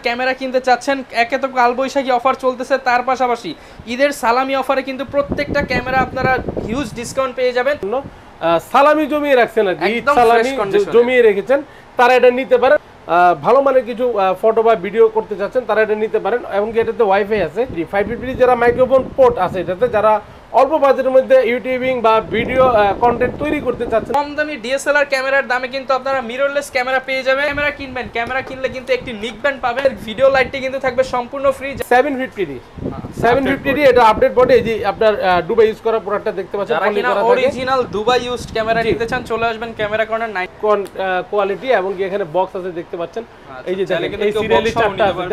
Camera কিনতে চাচ্ছেন, একে তো কালবৈশাখী অফার চলতেছে, তার পাশাপাশি ঈদের সালামি অফারে কিন্তু প্রত্যেকটা ক্যামেরা আপনারা হিউজ ডিসকাউন্ট পেয়ে যাবেন। সালামি জমিয়ে রাখছেন আর কি, সালামি জমিয়ে রেখেছেন, তারা এটা নিতে পারেন। ভালো মানের কিছু ফটো বা ভিডিও করতে চাচ্ছেন তারা এটা নিতে পারেন। এবং এটাতে ওয়াইফাই আছে, 550 যারা মাইক্রোফোন পোর্ট আছে এটাতে, যারা অল্প বাজেটের মধ্যে ইউটিউবিং বা ভিডিও কন্টেন্ট তৈরি করতে চাচ্ছেন। কম দামি ডিএসএলআর ক্যামেরার দামে কিন্তু আপনারা মিররলেস ক্যামেরা পেয়ে যাবেন। ক্যামেরা কিনবেন, ক্যামেরা কিনলে কিন্তু একটি নিক ব্যান্ড পাবেন। ভিডিও লাইটটি কিন্তু থাকবে সম্পূর্ণ ফ্রি। 750 এটা আপডেট বডি, এই যে আপনার দুবাই ইউজ করা প্রোডাক্টটা দেখতে পাচ্ছেন, যারা কিনা অরিজিনাল দুবাই ইউজড ক্যামেরা নিতে চান চলে আসবেন ক্যামেরা কর্নার। কোয়ালিটি এবং এখানে বক্স আছে দেখতে পাচ্ছেন। এই যে দেখেন এই সিরিয়ালি চারটা আছে।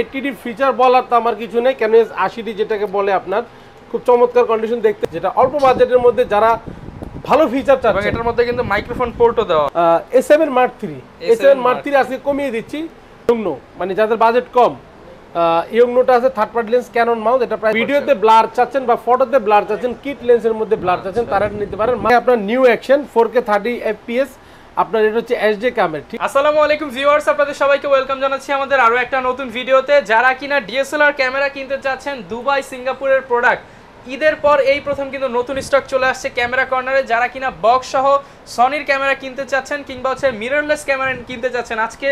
80D ফিচার বলার তো আমার কিছু নেই, কেন 80D যেটাকে বলে আপনার খুব চমৎকার কন্ডিশন দেখতে, যেটা অল্প বাজেটের মধ্যে যারা ভালো ফিচার চাচ্ছেন। এটার মধ্যে কিন্তু মাইক্রোফোন পোর্টও দেওয়া। A7 Mark III আজকে কমিয়ে দিচ্ছি, মানে যাদের বাজেট কম। ইয়ংনোটা আছে third party lens, Canon mount. এটা প্রায় ভিডিওতে ব্লার চাচ্ছেন বা ফটোতে ব্লার চাচ্ছেন, কিট লেন্সের মধ্যে ব্লার চাচ্ছেন, তারা নিতে পারেন। মানে আপনার নিউ অ্যাকশন 4K 30 FPS, আপনার এটা হচ্ছে HD ক্যামেরা। আসসালামু আলাইকুম ভিউয়ার্স, আপনাদের সবাইকে ওয়েলকাম জানাচ্ছি আমাদের আরো একটা নতুন ভিডিওতে। যারা কিনা ডিএসএলআর ক্যামেরা কিনতে চাচ্ছেন, দুবাই সিঙ্গাপুরের প্রোডাক্ট, ঈদের পর এই প্রথম কিন্তু নতুন স্টক চলে আসছে ক্যামেরা কর্নারে। যারা কিনা বক্স সহ সনির ক্যামেরা কিনতে চাচ্ছেন কিংবা হচ্ছে মিররলেস ক্যামেরা কিনতে চাচ্ছেন, আজকে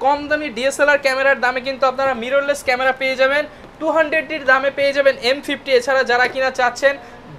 কম দামি ডিএসএলআর ক্যামেরার দামে কিন্তু আপনারা মিররলেস ক্যামেরা পেয়ে যাবেন। 200-টির দামে পেয়ে যাবেন M50। এছাড়া যারা কিনা চাচ্ছেন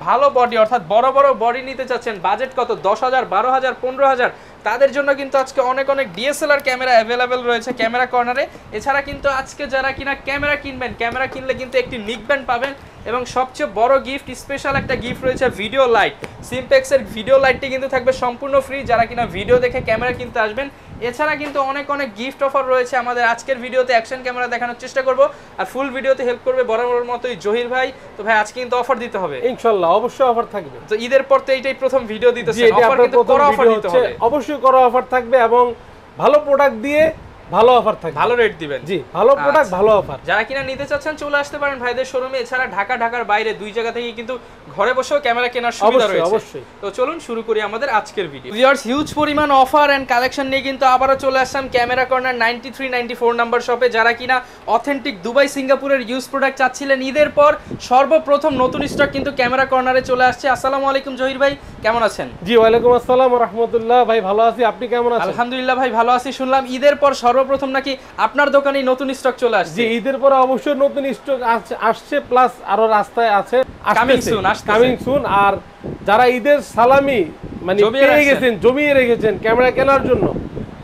ভালো বডি, অর্থাৎ বড় বড় বডি নিতে চাচ্ছেন, বাজেট কত 10,000, 12,000, 15,000, তাদের জন্য কিন্তু আজকে অনেক ডিএসএলআর ক্যামেরা অ্যাভেলেবেল রয়েছে ক্যামেরা কর্নারে। এছাড়া কিন্তু আজকে যারা কিনা ক্যামেরা কিনবেন, ক্যামেরা কিনলে কিন্তু একটি নিক ব্যান্ড পাবেন এবং সবচেয়ে বড় গিফট, স্পেশাল একটা গিফট রয়েছে ভিডিও লাইট। সিমপেক্সের ভিডিও লাইটটি কিন্তু থাকবে সম্পূর্ণ ফ্রি যারা কিনা ভিডিও দেখে ক্যামেরা কিনতে আসবেন। এছাড়া কিন্তু অনেক গিফট অফার রয়েছে আমাদের আজকের ভিডিওতে। অ্যাকশন ক্যামেরা দেখানোর চেষ্টা করব আর ফুল ভিডিওতে হেল্প করবে বরাবরের মতোই জহির ভাই। তো ভাই আজকে কিন্তু অফার দিতে হবে ইনশাআল্লাহ, অবশ্যই অফার থাকবে। তো ঈদের পর তো এইটাই প্রথম ভিডিও দিতেছেন, অফার কিন্তু করা অফার দিতে হবে, অবশ্যই করা অফার থাকবে এবং ভালো প্রোডাক্ট দিয়ে ভালো অফার থাকবে, ভালো রেট দিবেন। জি, ভালো প্রোডাক্ট ভালো অফার। যারা কিনা নিতে চাচ্ছেন চলে আসতে পারেন ভাইদের শোরুমে। এছাড়া ঢাকার বাইরে দুই জায়গা থেকে কিন্তু ঘরে বসেও ক্যামেরা কেনার সুবিধা রয়েছে। অবশ্যই। তো চলুন শুরু করি আমাদের আজকের ভিডিও। ভিউয়ার্স, হিউজ পরিমাণ অফার এন্ড কালেকশন নিয়ে কিন্তু আবারও চলে আসলাম ক্যামেরা কর্নার 93-94 নাম্বার শপে। যারা কিনা অথেন্টিক দুবাই সিঙ্গাপুরের ইউজ প্রোডাক্ট চাচ্ছিলেন, ঈদের পর সর্বপ্রথম নতুন স্টক কিন্তু ক্যামেরা কর্নারে চলে আসছে। আসসালামু আলাইকুম জহির ভাই, কেমন আছেন? জি, ওয়ালাইকুম আসসালাম ওয়া রাহমাতুল্লাহ। ভাই ভালো আছি, আপনি কেমন আছেন? আলহামদুলিল্লাহ ভাই ভালো আছি। শুনলাম ঈদের পর সর্বপ্রথম নাকি আপনার দোকানে নতুন স্টক চলে আসছে। জি, ঈদের পরে অবশ্যই নতুন স্টক আসছে, প্লাস আরো রাস্তায় আছে, কামিং সুন। আর যারা ঈদের সালামি মানে পেয়ে গেছেন, জমিয়ে রেখেছেন ক্যামেরা কেনার জন্য,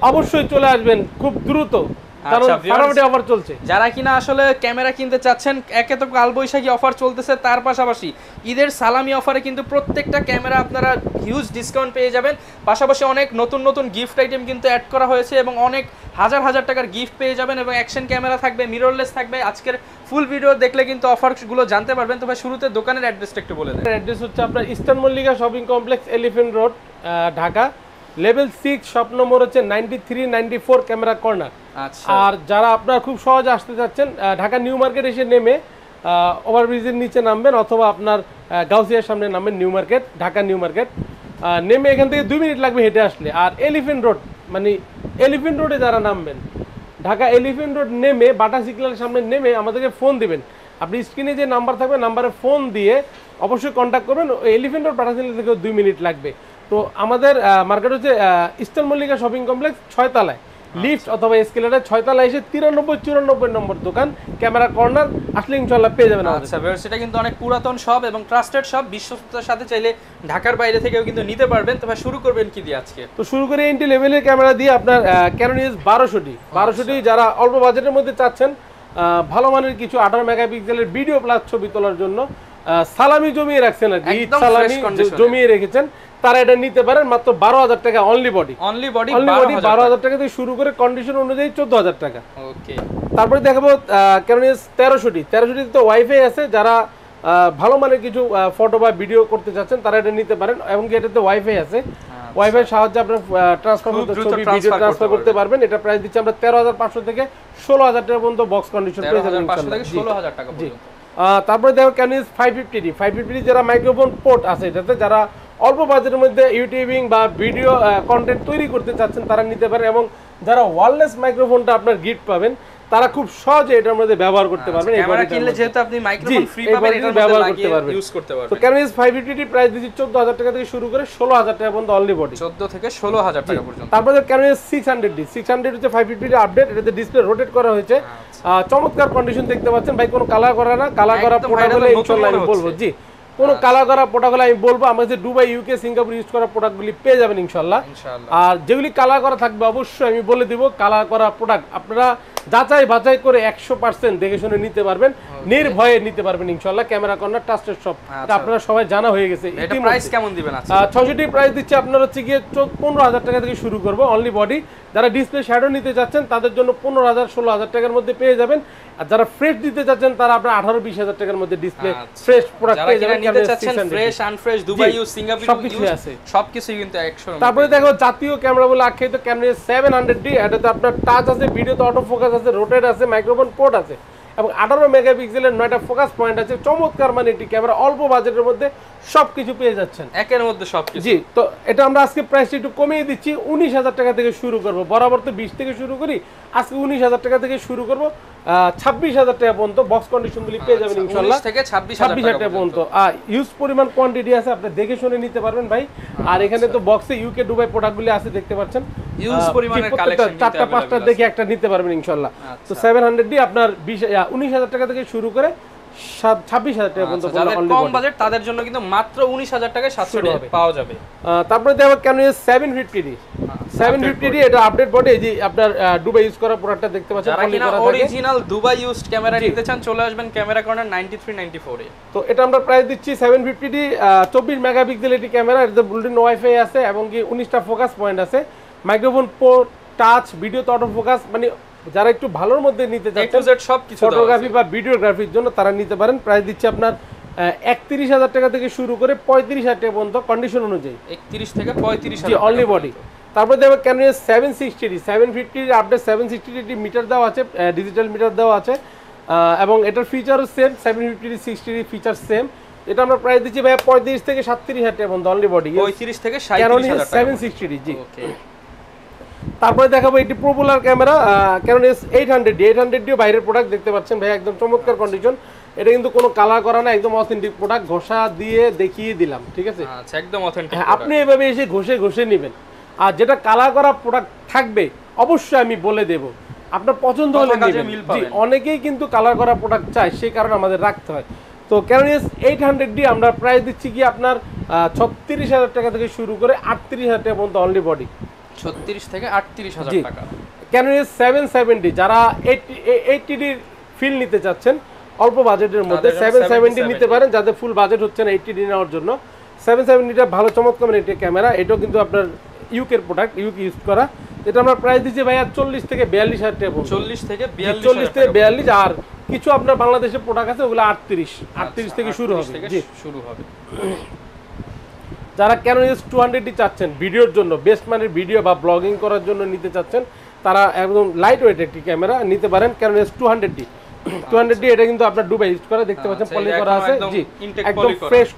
অবশ্যই চলে আসবেন খুব দ্রুত, কারণ ফাটাফাটি অফার চলছে। যারা কিনা আসলে ক্যামেরা কিনতে চাচ্ছেন, একে তো কালবৈশাখী অফার চলতেছে, তার পাশাপাশি ঈদের সালামি অফারে কিন্তু প্রত্যেকটা ক্যামেরা আপনারা হিউজ ডিসকাউন্ট পেয়ে যাবেন। পাশাপাশি অনেক নতুন গিফট আইটেম কিন্তু অ্যাড করা হয়েছে এবং অনেক হাজার টাকার গিফট পেয়ে যাবেন এবং অ্যাকশন ক্যামেরা থাকবে, মিররলেস থাকবে। আজকের ফুল ভিডিও দেখলে কিন্তু অফারগুলো জানতে পারবেন। তবে শুরুতে দোকানের অ্যাড্রেসটা একটু বলে দেন। অ্যাড্রেস হচ্ছে আপনার eastern Mallika shopping complex, elephant road, Dhaka. Level 6, shop number হচ্ছে 93-94 ক্যামেরা কর্নার। আর যারা আপনারা খুব সহজে আসতে চাচ্ছেন, ঢাকা নিউ মার্কেট এসে নেমে ওভারব্রিজের নিচে নামবেন, অথবা আপনার গাউসিয়ার সামনে নামবেন, new market, Dhaka new market নেমে এখান থেকে 2 মিনিট লাগবে হেঁটে আসলে। আর এলিফ্যান্ট রোড, মানে এলিফ্যান্ট রোডে যারা নামবেন, ঢাকা এলিফ্যান্ট রোড নেমে বাটা সিগন্যালের সামনে নেমে আমাদেরকে ফোন দিবেন। আপনি স্ক্রিনে যে নাম্বার থাকবে, নাম্বারে ফোন দিয়ে অবশ্যই কন্ট্যাক্ট করবেন। এলিফ্যান্ট রোড বাটা সিগন্যাল থেকে 2 মিনিট লাগবে। তো আমাদের মার্কেট হচ্ছে ইস্টার্ন মল্লিকা শপিং কমপ্লেক্স, 6 তলায়, লিফট অথবা এসকেলেটর 6 তলায় এসে 93-94 নম্বর দোকান ক্যামেরা কর্নার আসলে ইনশাআল্লাহ পেয়ে যাবেন। আচ্ছা, সেটা কিন্তু অনেক পুরাতন শপ এবং ট্রাস্টেড শপ, বিশ্বস্ততার সাথে চাইলে ঢাকার বাইরে থেকেও কিন্তু নিতে পারবেন। তবে শুরু করবেন কি দিয়ে আজকে? তো শুরু করে এন্ট্রি লেভেলের ক্যামেরা দিয়ে আপনার ক্যানন EOS 1200D যারা অল্প বাজেটের মধ্যে চাচ্ছেন, ভালো মানের কিছু 18 মেগাপিক্সেলের ভিডিও প্লাস ছবি তোলার জন্য সালামি জমিয়ে রাখছেন আর কি, সালামি জমিয়ে রেখেছেন, তারা এটা নিতে পারেন মাত্র 12,000 টাকা। অনলি বডি 12,000 টাকা থেকে শুরু করে কন্ডিশন অনুযায়ী 14,000 টাকা। ওকে, তারপরে দেখাবো ক্যানন EOS 1300D তো ওয়াইফাই আছে, যারা ভালো মানের কিছু ফটো বা ভিডিও করতে চাচ্ছেন তারা এটা নিতে পারেন। এবং এটাতে ওয়াইফাই আছে, ওয়াইফাই সাহায্যে আপনার ভিডিও ট্রান্সফার করতে পারবেন। এটা প্রাইস দিচ্ছি আমরা 13,500 থেকে 16,000 টাকা পর্যন্ত বক্স কন্ডিশন পেয়ে যাবেন ইনশাআল্লাহ। তারপরে দেখো ক্যানন EOS 550D যারা মাইক্রোফোন পোর্ট আছে এটাতে, যারা অল্প বাজেটের মধ্যে ইউটিউবিং বা ভিডিও কন্টেন্ট তৈরি করতে চাচ্ছেন তারা নিতে পারেন। এবং যারা ওয়্যারলেস মাইক্রোফোনটা আপনার গিফট পাবেন, তারা খুব সহজে এটার মধ্যে ব্যবহার করতে পারবেন। ক্যামেরা কিনলে যেহেতু আপনি মাইক্রোফোন ফ্রি পাবেন, এটার মধ্যে ব্যবহার লাগিয়ে করতে পারবেন, ইউজ করতে পারবেন। তো Canon EOS 550 প্রাইস দিচ্ছি 14000 টাকা থেকে শুরু করে 16000 টাকা পর্যন্ত অনলি বডি, 14 থেকে 16000 টাকা পর্যন্ত। তারপরে Canon EOS 600D 600 হচ্ছে 550 আপডেট, এটাতে ডিসপ্লে রোটেট করা হয়েছে, চমৎকার কন্ডিশন দেখতে পাচ্ছেন ভাই, কোনো কালার করা না, কালার করা প্রোডাক্ট হলে ইনশাআল্লাহ আমি বলবো, জি কোনো কালার করা প্রোডাক্ট হলে আমি বলবো আমার কাছে দুবাই, ইউকে, সিঙ্গাপুর ইউজ করা প্রোডাক্টগুলি পেয়ে যাবেন ইনশাআল্লাহ। আর যেগুলি কালার করা থাকবে অবশ্যই আমি বলে দিব, কালার করা প্রোডাক্ট আপনারা যাচাই বাছাই করে 100% দেখে শুনে নিতে পারবেন, নির্ভয়ে নিতে পারবেন ইনশাআল্লাহ। ক্যামেরা কর্নার ট্রাস্টেড শপ, এটা আপনারা সবাই জানা হয়ে গেছে। এটা প্রাইস কেমন দিবেন? আচ্ছা 600 প্রাইস দিচ্ছে আপনার হচ্ছে গিয়ে 15000 টাকা থেকে শুরু করব অনলি বডি। যারা ডিসপ্লে শ্যাডো নিতে চাচ্ছেন তাদের জন্য 15000 16000 টাকার মধ্যে পেয়ে যাবেন, আর যারা ফ্রেশ দিতে চাচ্ছেন তারা আপনারা 18-20000 টাকার মধ্যে ডিসপ্লে ফ্রেশ প্রোডাক্ট পেয়ে যাবেন। নিতে চাচ্ছেন ফ্রেশ আনফ্রেশ দুবাই ইউজ, সিঙ্গাপুর সবকিছু আছে, সবকিছু কিন্তু 100। তারপরে দেখো জাতীয় ক্যামেরা বলে আখ্যায়িত Canon EOS 700D, এটাতে আপনার টাচ আছে, ভিডিওতে অটো ফোকাস আছে, রোটেট আছে, মাইক্রোফোন পোর্ট আছে এবং 18 মেগাপিক্সেলের 9টা ফোকাস পয়েন্ট আছে। চমৎকার মানে এটি ক্যামেরা, অল্প বাজেটের মধ্যে সবকিছু পেয়ে যাচ্ছেন, একের মধ্যে সবকিছু। জি, তো এটা আমরা আজকে প্রাইসটা একটু কমিয়ে দিচ্ছি, 19000 টাকা থেকে শুরু করব। বরাবর তো 20 থেকে শুরু করি, আজকে 19000 টাকা থেকে শুরু করব, 26000 টাকা পর্যন্ত বক্স কন্ডিশনগুলি পেয়ে যাবেন ইনশাআল্লাহ, 19 থেকে 26000 টাকা পর্যন্ত। ইউজ পরিমাণ কোয়ান্টিটি আছে, আপনি দেখে শুনে নিতে পারবেন ভাই। আর এখানে তো বক্সে ইউকে দুবাই প্রোডাক্টগুলি আছে দেখতে পাচ্ছেন, ইউজ পরিমাণের কালেকশন 4টা 5টা দেখে একটা নিতে পারবেন ইনশাআল্লাহ। তো 700D আপনার 19000 টাকা থেকে শুরু করে 26000 টাকা পর্যন্ত, যাদের কম বাজেট তাদের জন্য কিন্তু মাত্র 19000 টাকায় 700 পাওয়া যাবে। তারপরে দেখো Canon EOS 750D 750D, এটা আপডেট বডি, এই যে আপনার দুবাই ইউজ করা প্রোডাক্টটা দেখতে পাচ্ছেন, যারা কিনা অরিজিনাল দুবাই ইউজড ক্যামেরা নিতে চান চলে আসবেন ক্যামেরা কর্নার 9394 এ। তো এটা আমরা প্রাইস দিচ্ছি 750D, 24 মেগাপিক্সেল এটি ক্যামেরা, এটাতে বুলটিন ওয়াইফাই আছে এবং কি 19টা ফোকাস পয়েন্ট আছে, মাইক্রোফোন পোর্ট, টাচ, ভিডিওতে অটো ফোকাস, মানে যারা একটু ভালোর মধ্যে নিতে চাচ্ছেন সবকিছু ফটোগ্রাফি বা ভিডিওগ্রাফির জন্য তারা নিতে পারেন। প্রাইস দিচ্ছে আপনার 31000 টাকা থেকে শুরু করে 35000 টাকা পর্যন্ত কন্ডিশন অনুযায়ী, 31 থেকে 35000 অনলি বডি। তারপর দেখো Canon EOS 760D 750 update 760D metre দেওয়া আছে, ডিজিটাল মিটার দেওয়া আছে এবং এটার ফিচারও same, 750D 60D feature same. এটা আমরা প্রাইস দিচ্ছি ভাই 35 থেকে 37000 টাকা পর্যন্ত অনলি বডি, 35 থেকে 37000 টাকা 760D। জি, ওকে। তারপরে দেখাবো এটি popular camera Canon EOS 800D 800Dও বাইরের প্রোডাক্ট দেখতে পাচ্ছেন ভাই, একদম চমৎকার কন্ডিশন, এটা কিন্তু কোনো কালার করা না, একদম অথেন্টিক প্রোডাক্ট, ঘষা দিয়ে দেখিয়ে দিলাম, ঠিক আছে? আচ্ছা, একদম অথেন্টিক। আপনি এভাবে এসে ঘষে ঘষে নেবেন, আর যেটা কালার করা প্রোডাক্ট থাকবে অবশ্যই আমি বলে দেব, আপনার পছন্দ হলে নেবেন। জি, অনেকেই কিন্তু কালার করা প্রোডাক্ট চায়, সেই কারণে আমাদের রাখতে হয়। তো Canon EOS 800D আমরা প্রাইস দিচ্ছি কি আপনার 36000 টাকা থেকে শুরু করে 38000 টাকা পর্যন্ত অনলি বডি, 36 থেকে 38000 টাকা। Canon EOS 770 যারা 80D ফিল নিতে চাচ্ছেন অল্প বাজেটের মধ্যে 770 নিতে পারেন, যাদের ফুল বাজেট হচ্ছে না 80D নেওয়ার জন্য। 770টা ভালো চমৎকার মানে এটা ক্যামেরা, এটাও কিন্তু আপনার ইউকের প্রোডাক্ট, ইউকে ইউজ করা। এটা আমরা প্রাইস দিচ্ছি ভাইয়া 40 থেকে 42000 টাকা, 40 থেকে 42, আর কিছু আপনার বাংলাদেশের প্রোডাক্ট আছে ওগুলো 38 থেকে শুরু হবে। জি, শুরু হবে। যারা Canon EOS 200D চাচ্ছেন ভিডিওর জন্য, বেস্ট মানের ভিডিও বা ব্লগিং করার জন্য নিতে চাচ্ছেন, তারা একদম লাইট ওয়েট একটি ক্যামেরা নিতে পারেন Canon EOS 200D 200D। এটা কিন্তু আপনার দুবাই ইউজ করা, দেখতে পাচ্ছেন পলি করা আছে, জি একদম ফ্রেশ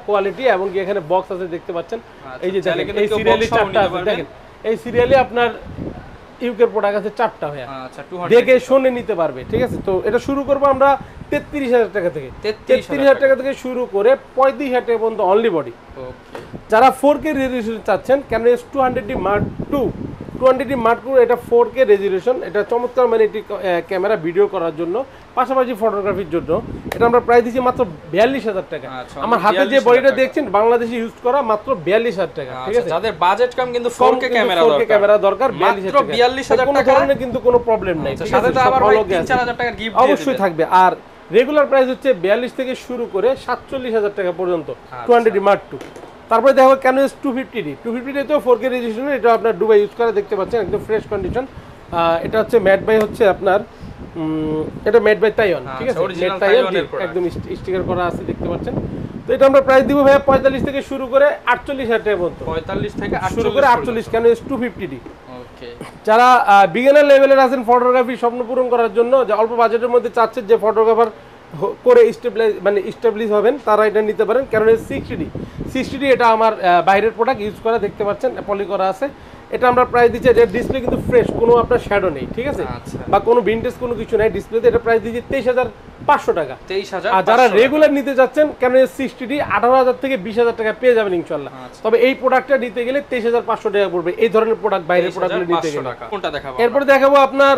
কোয়ালিটি, এবং কি এখানে বক্স আছে দেখতে পাচ্ছেন। এই যে দেখেন এই সিরিয়ালি 4টা আছে, দেখেন এই সিরিয়ালি আপনার ইউকের প্রোডাক্ট আছে 4টা ভাইয়া, আচ্ছা 200 দেখে শুনে নিতে পারবে, ঠিক আছে? তো এটা শুরু করব আমরা 33000 টাকা থেকে, 33000 টাকা থেকে শুরু করে 35000 টাকা পর্যন্ত অনলি বডি। ওকে, যারা 4K রেজোলিউশন চাচ্ছেন Canon EOS 200D Mark II 200D Mark II, এটা 4K রেজোলিউশন, এটা চমৎকার মানে এটি ক্যামেরা ভিডিও করার জন্য, পাশাপাশি ফটোগ্রাফির জন্য। এটা আমরা প্রাইস দিচ্ছি মাত্র 42000 টাকা। আমার হাতে যে বডিটা দেখছেন বাংলাদেশে ইউজ করা, মাত্র 42000 টাকা, ঠিক আছে? যাদের বাজেট কম কিন্তু 4K ক্যামেরা দরকার, 42000 টাকা কিন্তু কোনো প্রবলেম নাই, সাথে তো আবার 3000 টাকা গিফট অবশ্যই থাকবে। আর রেগুলার প্রাইস হচ্ছে 42 থেকে শুরু করে 47000 টাকা পর্যন্ত 200D Mark II। তারপরে দেখো Canon EOS 250D তো 4K রেজোলিউশন, এটা আপনার দুবাই ইউজ করা, দেখতে পাচ্ছেন একদম ফ্রেশ কন্ডিশন। এটা হচ্ছে মেড বাই হচ্ছে আপনার এটা মেড বাই তাইওয়ান, ঠিক আছে? মেড তাইওয়ান, একদম স্টিকার করা আছে দেখতে পাচ্ছেন। তো এটা আমরা প্রাইস দিব ভাই 45 থেকে শুরু করে 48000 টাকা পর্যন্ত, 45 থেকে শুরু করে 48 Canon EOS 250D। ওকে, যারা বিগিনার লেভেলের আছেন ফটোগ্রাফি স্বপ্ন পূরণ করার জন্য, যে অল্প বাজেটের মধ্যে চাচ্ছেন যে ফটোগ্রাফার করে স্টেবলিশ হবেন, তারা এটা নিতে পারেন Canon EOS 60D এটা আমার বাইরের প্রোডাক্ট ইউজ করা, দেখতে পাচ্ছেন পলি করা আছে। এটা আমরা প্রাইস দিচ্ছি, এর ডিসপ্লে কিন্তু ফ্রেশ, কোনো আপনার শ্যাডো নেই, ঠিক আছে, বা কোনো ভিনটেজ কোনো কিছু নাই ডিসপ্লেতে। এটা প্রাইস দিচ্ছি 23,500 টাকা। 23,000। আর যারা রেগুলার নিতে যাচ্ছেন Canon 60D 18,000 থেকে 20,000 টাকা পেয়ে যাবেন ইনশাআল্লাহ। তবে এই প্রোডাক্টটা নিতে গেলে 23,500 টাকা পড়বে এই ধরনের প্রোডাক্ট, বাইরের প্রোডাক্টগুলো নিতে গেলে। কোনটা দেখাবো? এরপরে দেখাবো আপনার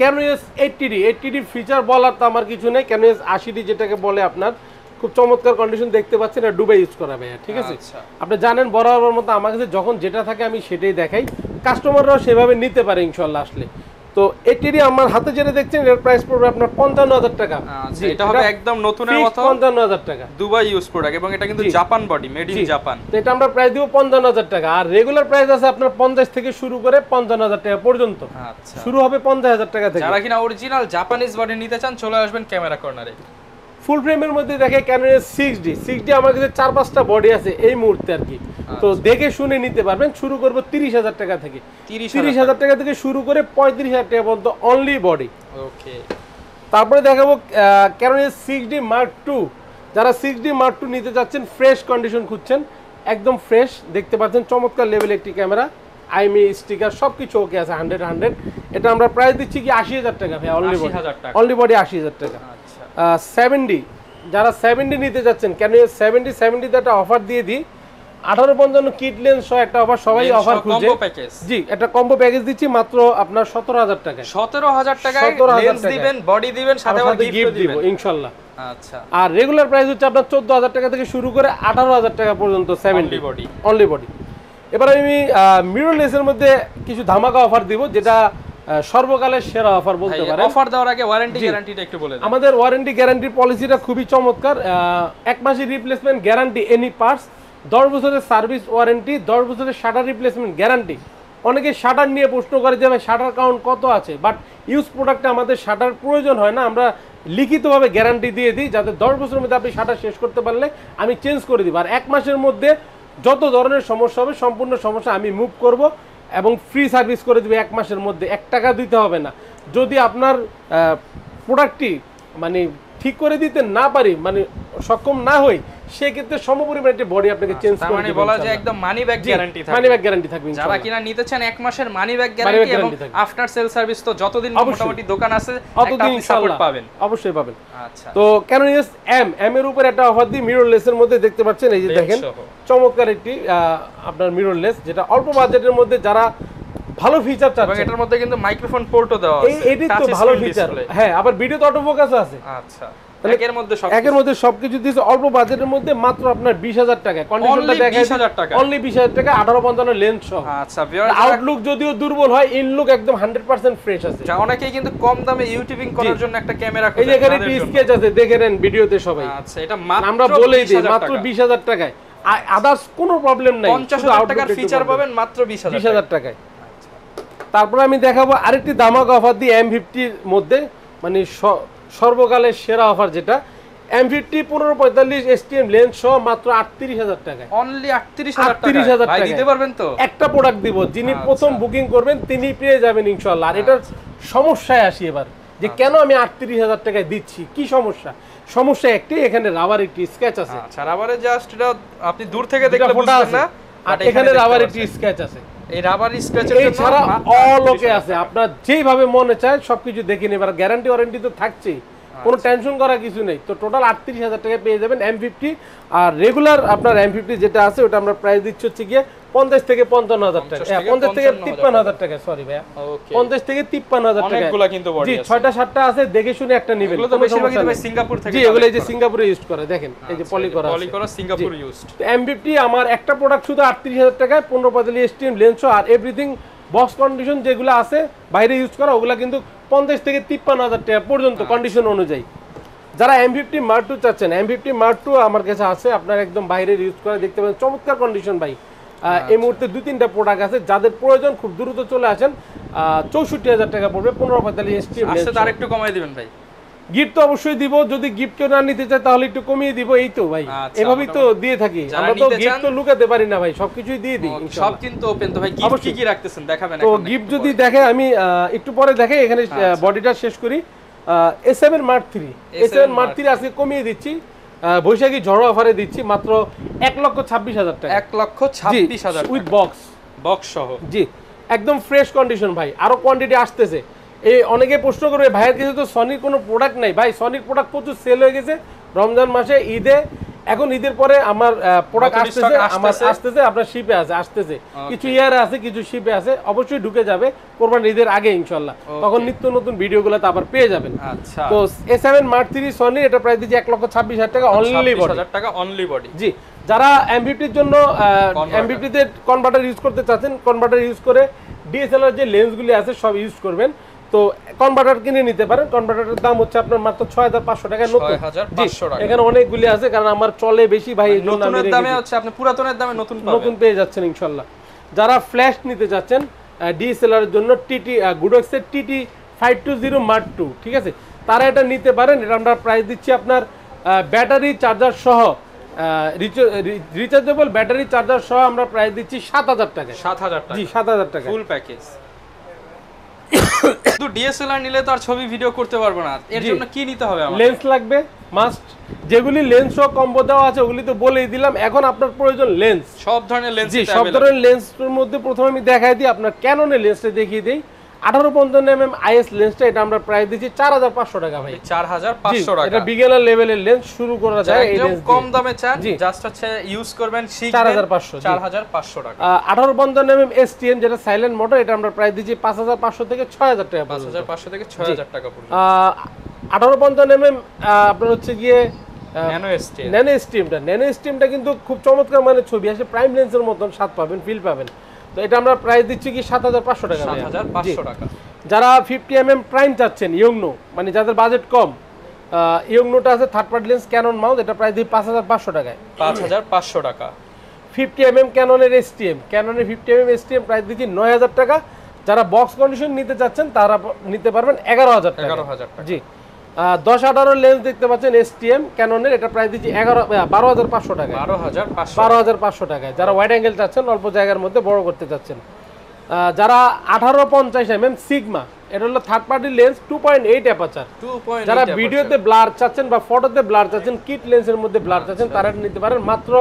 Canon 80D ফিচার বলার তো আমার কিছু নেই। Canon 80D যেটাকে বলে আপনার খুব চমৎকার কন্ডিশন দেখতে পাচ্ছেন, এটা ডুবাই ইউজ করা ভাইয়া, ঠিক আছে। আপনি জানেন বরাবর মতো আমার কাছে যখন যেটা থাকে আমি সেটাই দেখাই, কাস্টমাররাও সেভাবে নিতে পারে ইনশাআল্লাহ আসলে। তো 80D আমার হাতে যেটা দেখছেন এর প্রাইস পড়বে আপনার 55,000 টাকা। আচ্ছা, এটা হবে একদম নতুনের মতো 55,000 টাকা, দুবাই ইউজ প্রোডাক্ট, এবং এটা কিন্তু Japan body, made in Japan. তো এটা আমরা প্রাইস দিব 55,000 টাকা। আর রেগুলার প্রাইস আছে আপনার 50 থেকে শুরু করে 55,000 টাকা পর্যন্ত। আচ্ছা, শুরু হবে 50,000 টাকা থেকে। যারা কিনা অরিজিনাল জাপানিজ বডি নিতে চান চলে আসবেন ক্যামেরা কর্নারে। ফুল ফ্রেমের মধ্যে দেখে Canon 6D আমার কাছে 4-5টা বডি আছে এই মুহূর্তে আর কি। তো দেখে শুনে নিতে পারবেন। শুরু করব 30,000 টাকা থেকে, 30,000 টাকা থেকে শুরু করে 35,000 টাকা পর্যন্ত অনলি বডি। ওকে, তারপরে দেখাবো Canon 6D Mark II। যারা 6D Mark II নিতে যাচ্ছেন, ফ্রেশ কন্ডিশন খুঁজছেন, একদম ফ্রেশ দেখতে পাচ্ছেন, চমৎকার লেভেল একটি ক্যামেরা, আইএমই স্টিকার সবকিছু ওকে আছে 100। এটা আমরা প্রাইস দিচ্ছি কি 80,000 টাকা ভাই, অনলি বডি 80,000 টাকা। 70 যারা 70 নিতে যাচ্ছেন, Canon 70 তে একটা অফার দিয়ে দিই, 1855 কিট লেন্স সহ একটা অফার, সবাই অফার খুঁজে। জি, একটা কম্বো প্যাকেজ দিচ্ছি মাত্র আপনার 17,000 টাকায়। 17,000 টাকায় লেন্স দিবেন, বডি দিবেন, সাথে আবার গিফট দিবেন ইনশাআল্লাহ। আচ্ছা, আর রেগুলার প্রাইস হচ্ছে আপনার 14,000 টাকা থেকে শুরু করে 18,000 টাকা পর্যন্ত 70 বডি, অনলি বডি। এবার আমি মিররলেসের মধ্যে কিছু ধামাকা অফার দিব, যেটা সর্বকালের সেরা অফার বলতে পারেন। অফার দেওয়ার আগে ওয়ারেন্টি গ্যারান্টিটা একটু বলে দেন। আমাদের ওয়ারেন্টি গ্যারান্টি পলিসিটা খুবই চমৎকার। 1 মাসের রিপ্লেসমেন্ট গ্যারান্টি এনি পার্টস, 10 বছরের সার্ভিস ওয়ারেন্টি, 10 বছরের শাটার রিপ্লেসমেন্ট গ্যারান্টি। অনেকে শাটার নিয়ে প্রশ্ন করে যে ভাই শাটার কাউন্ট কত আছে, বাট ইউজ প্রোডাক্টে আমাদের শাটার প্রয়োজন হয় না, আমরা লিখিতভাবে গ্যারান্টি দিয়ে দিই, যাতে 10 বছরের মধ্যে আপনি শাটার শেষ করতে পারলে আমি চেঞ্জ করে দিব। আর 1 মাসের মধ্যে যত ধরনের সমস্যা হবে সম্পূর্ণ সমস্যা আমি মুভ করব এবং ফ্রি সার্ভিস করে দেবে 1 মাসের মধ্যে, 1 টাকা দিতে হবে না। যদি আপনার প্রোডাক্টটি মানে ঠিক করে দিতে না পারি, মানে সক্ষম না হই, সেক্ষেত্রে সমপরিমাণ একটা বডি আপনাকে চেঞ্জ করে মানে বলা যায় একদম মানি ব্যাক গ্যারান্টি থাকবে। মানি ব্যাক গ্যারান্টি থাকবে যারা কিনা নিতে চান 1 মাসের মানি ব্যাক গ্যারান্টি এবং আফটার সেল সার্ভিস তো যতদিন মোটামুটি দোকান আছে ততদিন সাপোর্ট পাবেন, অবশ্যই পাবেন। আচ্ছা, তো Canon M এর উপর একটা অফার দি মিররলেসের মধ্যে দেখতে পাচ্ছেন, এই যে দেখেন চমৎকার একটি আপনার মিররলেস, যেটা অল্প বাজেটের মধ্যে যারা ভালো ফিচার চাচ্ছেন, এবং এটার মধ্যে কিন্তু মাইক্রোফোন পোর্টও দেওয়া আছে, এটি তো ভালো ফিচার। হ্যাঁ, আবার ভিডিও তো অটো ফোকাস আছে। আচ্ছা, একের মধ্যে সবকিছু দিয়েছে অল্প বাজেটের মধ্যে মাত্র আপনার 20,000 টাকা। কন্ডিশনটা দেখেন, 20,000 টাকা, অনলি 20,000 টাকা, 1855 লেন্স সহ। আচ্ছা, আউটলুক যদিও দুর্বল হয়, ইনলুক একদম 100% ফ্রেশ আছে। অনেকেই কিন্তু কম দামে ইউটিউবিং করার জন্য একটা ক্যামেরা খোঁজে, এই যে এখানে একটি স্কেচ আছে, দেখে নেন ভিডিওতে সবাই। আচ্ছা, এটা মাত্র আমরা বলেই দিই মাত্র 20,000 টাকায়, আদার্স কোনো প্রবলেম নাই। 50,000 টাকার ফিচার পাবেন মাত্র 20,000 টাকায়। তারপরে আমি দেখাবো আরেকটি ধামাকা অফার দিই M50 এর মধ্যে, মানে সর্বকালের সেরা অফার, যেটা M50 1545 STM লেন্স সহ মাত্র 38,000 টাকায়। অনলি 38,000 টাকা দিতে পারবেন তো? একটা প্রোডাক্ট দিব, যিনি প্রথম বুকিং করবেন তিনি পেয়ে যাবেন ইনশাআল্লাহ। আর এটার সমস্যায় আসি এবার, যে কেন আমি 38,000 টাকায় দিচ্ছি, কি সমস্যা? সমস্যা একটি, এখানে রাবার একটি স্কেচ আছে। আচ্ছা, রাবারে জাস্ট এটা আপনি দূর থেকে দেখলে বুঝবেন না, আর এখানে রাবার একটি স্কেচ আছে। এই রাবার স্ক্র্যাচের জন্য এছাড়া অল ওকে আছে, আপনার যেইভাবে মনে চায় সবকিছু দেখে নেবেন। গ্যারান্টি ওয়ারেন্টি তো থাকছেই, কোনো টেনশন করার কিছু নেই। তো টোটাল 38,000 টাকায় পেয়ে যাবেন M50। আর রেগুলার আপনার M50 যেটা আছে ওটা আমরা প্রাইস দিচ্ছি হচ্ছে গিয়ে 50 থেকে 55,000 টাকা, 50 থেকে 53,000 টাকা, সরি ভাইয়া, 50 থেকে 53,000 টাকা। অনেকগুলা কিন্তু বডি আছে, 6টা 7টা আছে, দেখে শুনে একটা নেবেন। এগুলো তো বেশিরভাগই ভাই সিঙ্গাপুর থেকে, জি, এগুলো এই যে সিঙ্গাপুরে ইউজ করে, দেখেন এই যে পলি করা সিঙ্গাপুর ইউজড। M50 আমার একটা প্রোডাক্ট শুধু 38,000 টাকায়, 1545 STM লেন্স আর এভরিথিং বক্স কন্ডিশন যেগুলো আছে বাইরে ইউজ করা, ওগুলা কিন্তু 50 থেকে 53,000 টাকা পর্যন্ত কন্ডিশন অনুযায়ী। যারা M50 Mark II চাচ্ছেন, M50 Mark II আমার কাছে আছে, আপনার একদম বাইরের ইউজ করে দেখতে পাবেন, চমৎকার কন্ডিশন ভাই। এই মুহূর্তে 2-3টা প্রোডাক্ট আছে, যাদের প্রয়োজন খুব দ্রুত চলে আসেন। 64,000 টাকা পড়বে 1545 STM লেন্স। আচ্ছা, তার একটু কমাই দিবেন ভাই। গিফট তো অবশ্যই দিব, যদি গিফট কেউ না নিতে চায় তাহলে একটু কমিয়ে দিব, এই তো ভাই, এভাবেই তো দিয়ে থাকি আমরা, তো গিফট তো লুকাতে পারি না ভাই, সবকিছুই দিয়ে দিই সব কিন্তু ওপেন। তো ভাই গিফট কি কি রাখতেছেন দেখাবেন? তো গিফট যদি দেখে আমি একটু পরে দেখাই, এখানে বডিটা শেষ করি। A7 Mark III, A7 Mark III আজকে কমিয়ে দিচ্ছি, বৈশাখী ঝড় অফারে দিচ্ছি মাত্র 1,26,000 টাকা। 1,26,000 উইথ বক্স, বক্স সহ। জি, একদম ফ্রেশ কন্ডিশন ভাই, আরো কোয়ান্টিটি আসতেছে। এই অনেকে প্রশ্ন করবে ভাইয়ের কাছে তো সনির কোনো প্রোডাক্ট নাই। ভাই সনির প্রোডাক্ট প্রচুর সেল হয়ে গেছে রমজান মাসে, ঈদে। এখন ঈদের পরে আমার প্রোডাক্ট আসতেছে আপনার শিপে আসতেছে কিছু ইয়ারে আছে, কিছু শিপে আছে, অবশ্যই ঢুকে যাবে কোরবানির ঈদের আগে ইনশাআল্লাহ। তখন নিত্য নতুন ভিডিওগুলোতে আবার পেয়ে যাবেন। আচ্ছা, তো A7 Mark III সনি, এটা প্রাইস দিচ্ছি 1,26,000 টাকা অনলি বডি। 26,000 টাকা অনলি বডি। জি, যারা M50 এর জন্য M50 তে কনভার্টার ইউজ করতে চাচ্ছেন, কনভার্টার ইউজ করে DSLR যে লেন্সগুলি আছে সব ইউজ করবেন, তো কনভার্টার কিনে নিতে পারেন। কনভার্টারের দাম হচ্ছে আপনার মাত্র 6,500 টাকা নতুন। 6,500 টাকা। এখানে অনেকগুলি আছে, কারণ আমার চলে বেশি ভাই, এই জন্য নতুনের দামে হচ্ছে আপনি পুরাতনের দামে নতুন পেয়ে যাচ্ছেন ইনশাআল্লাহ। যারা ফ্ল্যাশ নিতে যাচ্ছেন DSLR এর জন্য Godox এর TT 520 Mark II, ঠিক আছে, তারা এটা নিতে পারেন। এটা আমরা প্রাইস দিচ্ছি আপনার ব্যাটারি চার্জার সহ, রিচার্জেবল ব্যাটারি চার্জার সহ আমরা প্রাইস দিচ্ছি 7,000 টাকা। 7,000 টাকা? জি, 7,000 টাকা ফুল প্যাকেজ। কিন্তু DSLR নিলে তো আর ছবি ভিডিও করতে পারবো না, এর জন্য কি নিতে হবে আমাদের? লেন্স লাগবে মাস্ট। যেগুলি লেন্স সহ কম্বো দেওয়া আছে ওগুলি তো বলেই দিলাম। এখন আপনার প্রয়োজন লেন্স, সব ধরনের লেন্স। জি, সব ধরনের লেন্সের মধ্যে প্রথমে আমি দেখাই দিই আপনার ক্যাননের লেন্সটা দেখিয়ে দিই। 18-55 IS লেন্সটা, এটা আমরা প্রাইস দিচ্ছি 4,500 টাকা ভাই। 4,500 টাকা। এটা বিগিনার লেভেলের লেন্স, শুরু করা যায় এই লেন্স কম দামে চান, জাস্ট হচ্ছে ইউজ করবেন, শিখবেন। 4,500 টাকা। 18-55 STM যেটা সাইলেন্ট মোটর, এটা আমরা প্রাইস দিচ্ছি 5,500 থেকে 6,000 টাকা। 5,500 থেকে 6,000 টাকা পর্যন্ত। 18-55 আপনার হচ্ছে গিয়ে ন্যানো স্টিমটা কিন্তু খুব চমৎকার মানে ছবি আসে, প্রাইম লেন্সের মতন স্বাদ পাবেন, ফিল পাবেন। তো এটা আমরা প্রাইস দিচ্ছি কি 7,500 টাকা। 7,500 টাকা। যারা 50mm প্রাইম চাচ্ছেন, ইয়ংনো মানে যাদের বাজেট কম, ইয়ংনোটা আছে third party lens Canon mount, এটা প্রাইস দিই 5,500 টাকায়। 5,500 টাকা। 50mm ক্যাননের ক্যাননের 50mm STM প্রাইস দিচ্ছি 9,000 টাকা। যারা বক্স কন্ডিশন নিতে চাচ্ছেন তারা নিতে পারবেন 11,000 টাকা। 11,000 টাকা। জি, 10-18 লেন্স দেখতে পাচ্ছেন STM ক্যাননের, এটা প্রাইস দিচ্ছি 12,500 টাকা। 12,500 টাকায়। যারা ওয়াইড অ্যাঙ্গেল চাচ্ছেন, অল্প জায়গার মধ্যে বড় করতে চাচ্ছেন, যারা 18-50mm সিগমা, এটা হলো থার্ড পার্টি লেন্স 2.8 অ্যাপারচার। যারা ভিডিওতে ব্লার চাচ্ছেন বা ফটোতে ব্লার চাচ্ছেন, কিট লেন্সের মধ্যে ব্লার চাচ্ছেন, তারা নিতে পারেন মাত্র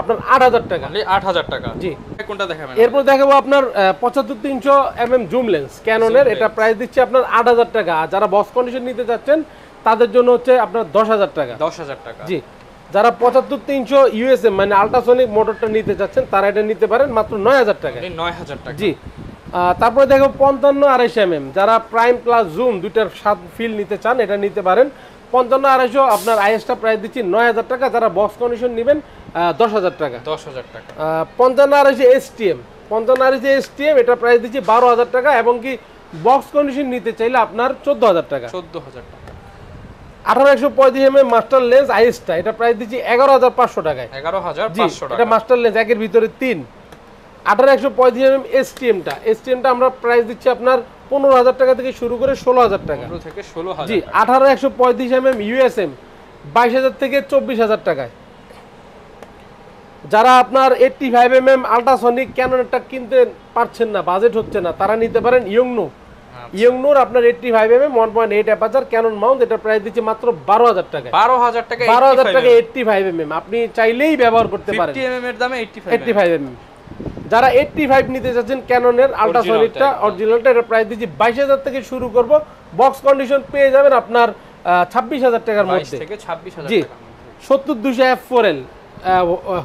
আপনার 8,000 টাকা। 8,000 টাকা। জি, কোনটা দেখাবেন? এরপর দেখাবো আপনার 75-300mm জুম লেন্স ক্যাননের, এটা প্রাইস দিচ্ছি আপনার 8,000 টাকা। আর যারা বক্স কন্ডিশন নিতে চাচ্ছেন তাদের জন্য হচ্ছে আপনার 10,000 টাকা। 10,000 টাকা। জি, যারা 75-300 USM মানে আল্ট্রাসনিক মোটরটা নিতে চাচ্ছেন তারা এটা নিতে পারেন মাত্র 9,000 টাকা। 9,000 টাকা। জি, তারপরে দেখো 55-250mm, যারা প্রাইম প্লাস জুম দুইটার স্বাদ ফিল নিতে চান, এটা নিতে পারেন 55-250। আপনার আইএসটা প্রাইস দিচ্ছি 9,000 টাকা। যারা বক্স কন্ডিশন নেবেন 10,000 টাকা। 10,000 টাকা। 55-250 STM, এটা প্রাইস দিচ্ছি 12,000 টাকা। এবং কি বক্স কন্ডিশন নিতে চাইলে আপনার 14,000 টাকা। 14,000 টাকা। 18-135mm মাস্টার লেন্স আইএসটা, এটা প্রাইস দিচ্ছি 11,500 টাকায়। 11,500 টাকা। এটা মাস্টার লেন্স, একের ভিতরে 3। 18-135mm STMটা আমরা প্রাইস দিচ্ছি আপনার 15,000 টাকা থেকে শুরু করে 16,000 টাকা। 15 থেকে 16,000। জি, 18-135mm USM 22,000 থেকে 24,000 টাকায়। যারা আপনার 85mm আল্ট্রাসনিক ক্যাননটা কিনতে পারছেন না, বাজেট হচ্ছে না, তারা নিতে পারেন ইয়ংনোর আপনার 85mm 1.8 অ্যাপারচার ক্যানন মাউন্ট, এটা প্রাইস দিচ্ছি মাত্র 12,000 টাকা। 12,000 টাকা। 12,000 টাকা 85mm আপনি চাইলেই ব্যবহার করতে পারেন। 50mm এর দামে 85mm। যারা 85 নিতে চাচ্ছেন ক্যাননের আল্ট্রাসনিকটা অরিজিনালটা, এটা প্রাইস দিচ্ছি 22,000 থেকে শুরু করব। বক্স কন্ডিশন পেয়ে যাবেন আপনার 26,000 টাকার মধ্যে। 22 থেকে 26,000 জি, টাকা। 70-200 f4L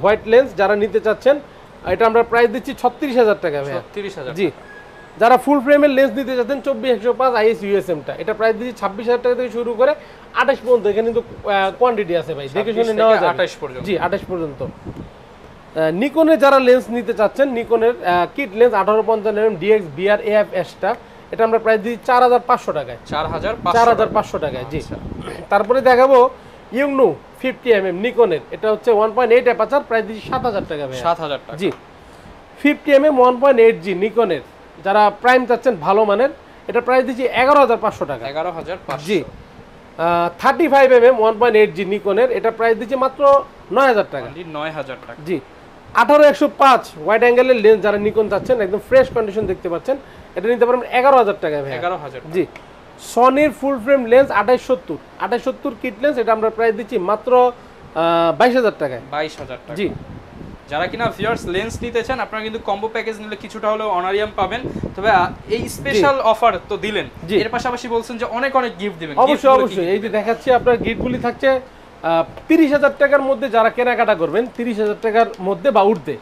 হোয়াইট লেন্স যারা নিতে চাচ্ছেন, এটা আমরা প্রাইস দিচ্ছি 36,000 টাকা ভাই। 36,000। জি, যারা ফুল ফ্রেমের লেন্স নিতে চাচ্ছেন 24-105 IS USMটা, এটা প্রাইস দিচ্ছি 26,000 টাকা থেকে শুরু করে 28 পর্যন্ত। এখানে কিন্তু কোয়ান্টিটি আছে ভাই, দেখে শুনে নেওয়া যাবে। 28 পর্যন্ত। জি, 28 পর্যন্ত। নিকনের যারা লেন্স নিতে চাচ্ছেন, নিকনের kit lens 18-55mm DX BR AF-টা, এটা আমরা প্রাইস দিচ্ছি 4,500 টাকায়। 4,500 টাকায়। জি, তারপরে দেখাবো ইয়ংনো 50mm নিকনের, এটা হচ্ছে 1.8 অ্যাপারচার, প্রাইস দিচ্ছি 7,000 টাকা ভাই। 7,000 টাকা। জি, 50mm 1.8G নিকনের, যারা প্রাইম চাচ্ছেন ভালো মানের, এটা প্রাইস দিচ্ছি 11,500 টাকা। 11,500। জি, 35mm 1.8G নিকনের, এটা প্রাইস দিচ্ছি মাত্র 9,000 টাকা। 9,000 টাকা। জি, 18-105 ওয়াইড অ্যাঙ্গেলের লেন্স যারা নিকন চাচ্ছেন, একদম ফ্রেশ কন্ডিশন দেখতে পাচ্ছেন, এটা নিতে পারবেন 11,000 টাকা ভাই। 11,000। জি, সনির full frame lens 28-70 kit lens, এটা আমরা প্রাইস দিচ্ছি মাত্র 22,000 টাকায়। 22,000 টাকা। জি, যারা কিনা ভিউয়ার্স লেন্স নিতে চান আপনারা কিন্তু কম্বো প্যাকেজ নিলে কিছুটা হলেও অনারিয়াম পাবেন। তবে এই স্পেশাল অফার তো দিলেন, এর পাশাপাশি বলছেন যে অনেক অনেক গিফট দিবেন। অবশ্যই এই যে দেখাচ্ছি আপনার গিফটগুলি থাকছে 30,000 টাকার মধ্যে যারা কেনাকাটা করবেন 30,000 টাকার মধ্যে বা ঊর্ধ্বে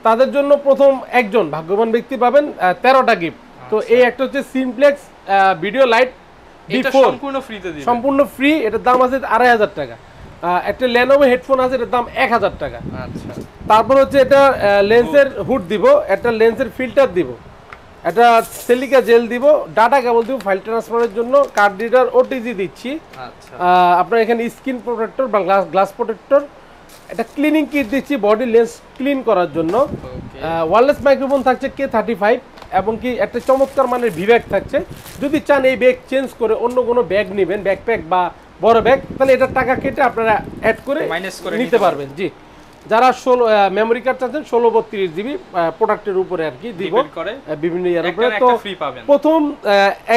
তাদের জন্য প্রথম একজন ভাগ্যবান ব্যক্তি পাবেন 13টা গিফট। তো এই একটা হচ্ছে সিমপ্লেক্স ভিডিও লাইট D4 সম্পূর্ণ ফ্রি, এটার দাম আছে 2,500 টাকা। একটা Lenovo হেডফোন আছে, এটার দাম 1,000 টাকা। আচ্ছা, তারপর হচ্ছে এটা লেন্সের হুড দিব, একটা লেন্সের ফিল্টার দিব, একটা সিলিকা জেল দিব, ডাটা কেবল দিব ফাইল ট্রান্সফারের জন্য, কার্ড রিডার ওটিজি দিচ্ছি। আচ্ছা, আপনার এখানে স্ক্রিন প্রোটেক্টর বা গ্লাস প্রোটেক্টর, একটা ক্লিনিং কিট দিচ্ছি বডি লেন্স ক্লিন করার জন্য। ওয়্যারলেস মাইক্রোফোন থাকছে K35 এবং কি একটা চমৎকার মানের ভিব্যাগ থাকছে। যদি চান এই ব্যাগ চেঞ্জ করে অন্য কোনো ব্যাগ নেবেন, ব্যাকপ্যাক বা বড় ব্যাগ, তাহলে এটার টাকা কেটে আপনারা অ্যাড করে নিতে পারবেন। জি, যারা 16 মেমোরি কার্ড চাচ্ছেন 16-32 জিবি প্রোডাক্টের উপরে আর কি দিব বিভিন্ন ইয়ার উপরে। তো প্রথম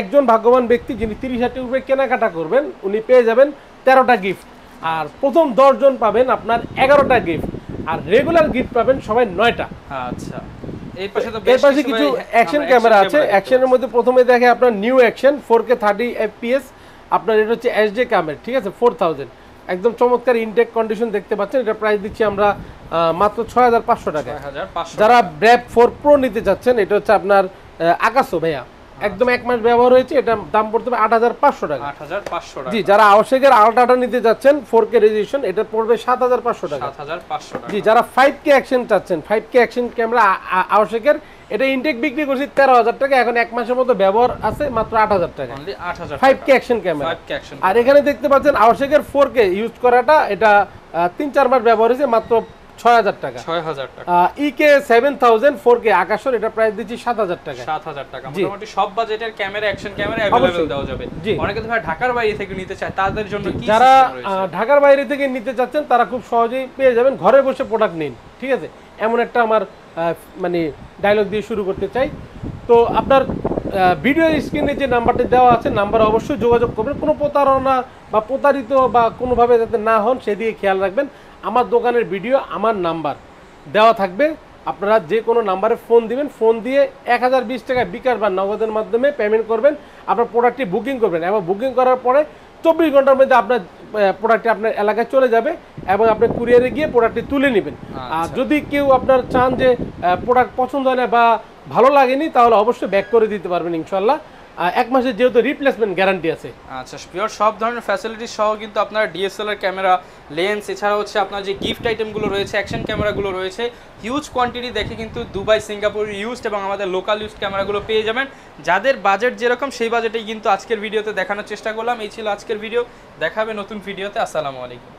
একজন ভাগ্যবান ব্যক্তি যিনি 30,000 উপরে কেনাকাটা করবেন উনি পেয়ে যাবেন 13টা গিফট, আর প্রথম 10 জন পাবেন আপনার 11টা গিফট, আর রেগুলার গিফট পাবেন সবাই 9টা। আচ্ছা, এর পাশে কিছু অ্যাকশন ক্যামেরা আছে। অ্যাকশনের মধ্যে প্রথমে দেখে আপনার নিউ অ্যাকশন 4K 30 fps, আপনার এটা হচ্ছে HD ক্যামেরা, ঠিক আছে, 4000 একদম চমৎকার ইনটেক কন্ডিশন দেখতে পাচ্ছেন। এটা প্রাইস দিচ্ছি আমরা মাত্র 6,500 টাকা। যারা ব্র্যাপ 4 প্রো নিতে যাচ্ছেন, এটা হচ্ছে আপনার আকাশো ভাইয়া, একদম 1 মাস ব্যবহার হয়েছে, এটা দাম পড়তে হবে 8,500 টাকা। 8,500 টাকা। জি, যারা আওয়াশেকের আলট্রাটা নিতে যাচ্ছেন 4K রেজোলিউশন, এটা পড়বে 7,500 টাকা। 7,500 টাকা। জি, যারা 5K অ্যাকশন চাচ্ছেন, 5K অ্যাকশন ক্যামেরা আওয়াশেকের, এটা ইনটেক বিক্রি করছি 13,000 টাকা, এখন 1 মাসের মতো ব্যবহার আছে, মাত্র 8,000 টাকা। 5K action camera. আর এখানে দেখতে পাচ্ছেন আওয়াশেকের 4K ইউজ করাটা, এটা 3-4 মাস ব্যবহার হয়েছে, মাত্র 6,000 টাকা। 6,000 টাকা। EK 7000 4K আকাশর, এটা প্রাইস দিচ্ছি 7,000 টাকা। 7,000 টাকা। মোটামুটি সব বাজেটের ক্যামেরা, অ্যাকশন ক্যামেরা अवेलेबल দেওয়া যাবে। অনেকে তো ভাই ঢাকার বাইরে থেকে নিতে চায়, তাদের জন্য কি সিস্টেম রয়েছে? যারা ঢাকার বাইরে থেকে নিতে চাচ্ছেন তারা খুব সহজেই পেয়ে যাবেন, ঘরে বসে প্রোডাক্ট নিন, ঠিক আছে, এমন একটা আমার মানে ডায়লগ দিয়ে শুরু করতে চাই। তো আপনার ভিডিও স্ক্রিনে যে নাম্বারটা দেওয়া আছে, নাম্বারে অবশ্যই যোগাযোগ করবেন। কোনো প্রতারণা বা প্রতারিত বা কোনোভাবে যাতে না হন সেদিকে খেয়াল রাখবেন। আমার দোকানের ভিডিও, আমার নাম্বার দেওয়া থাকবে, আপনারা যে কোনো নাম্বারে ফোন দিবেন, ফোন দিয়ে 1020 টাকা বিকাশ বা নগদের মাধ্যমে পেমেন্ট করবেন, আপনার প্রোডাক্টটি বুকিং করবেন, এবং বুকিং করার পরে 24 ঘন্টার মধ্যে আপনার প্রোডাক্টটি আপনার এলাকায় চলে যাবে এবং আপনি কুরিয়ারে গিয়ে প্রোডাক্টটি তুলে নেবেন। আর যদি কেউ আপনার চান যে প্রোডাক্ট পছন্দ হয় না বা ভালো লাগেনি, তাহলে অবশ্যই ব্যাক করে দিতে পারবেন ইনশাল্লাহ। 1 মাসের যেহেতু রিপ্লেসমেন্ট গ্যারান্টি আছে। আচ্ছা, পিওর সব ধরনের ফ্যাসিলিটি সহ কিন্তু আপনার ডিএসএলআর ক্যামেরা, লেন্স, এছাড়া হচ্ছে আপনার যে গিফট আইটেমগুলো রয়েছে, অ্যাকশন ক্যামেরাগুলো রয়েছে, হিউজ কোয়ান্টিটি দেখে কিন্তু দুবাই, সিঙ্গাপুর ইউজড এবং আমাদের লোকাল ইউজড ক্যামেরাগুলো পেয়ে যাবেন। যাদের বাজেট যেরকম সেই বাজেটেই কিন্তু আজকের ভিডিওতে দেখানোর চেষ্টা করলাম। এই ছিল আজকের ভিডিও, দেখা হবে নতুন ভিডিওতে। আসসালামু আলাইকুম।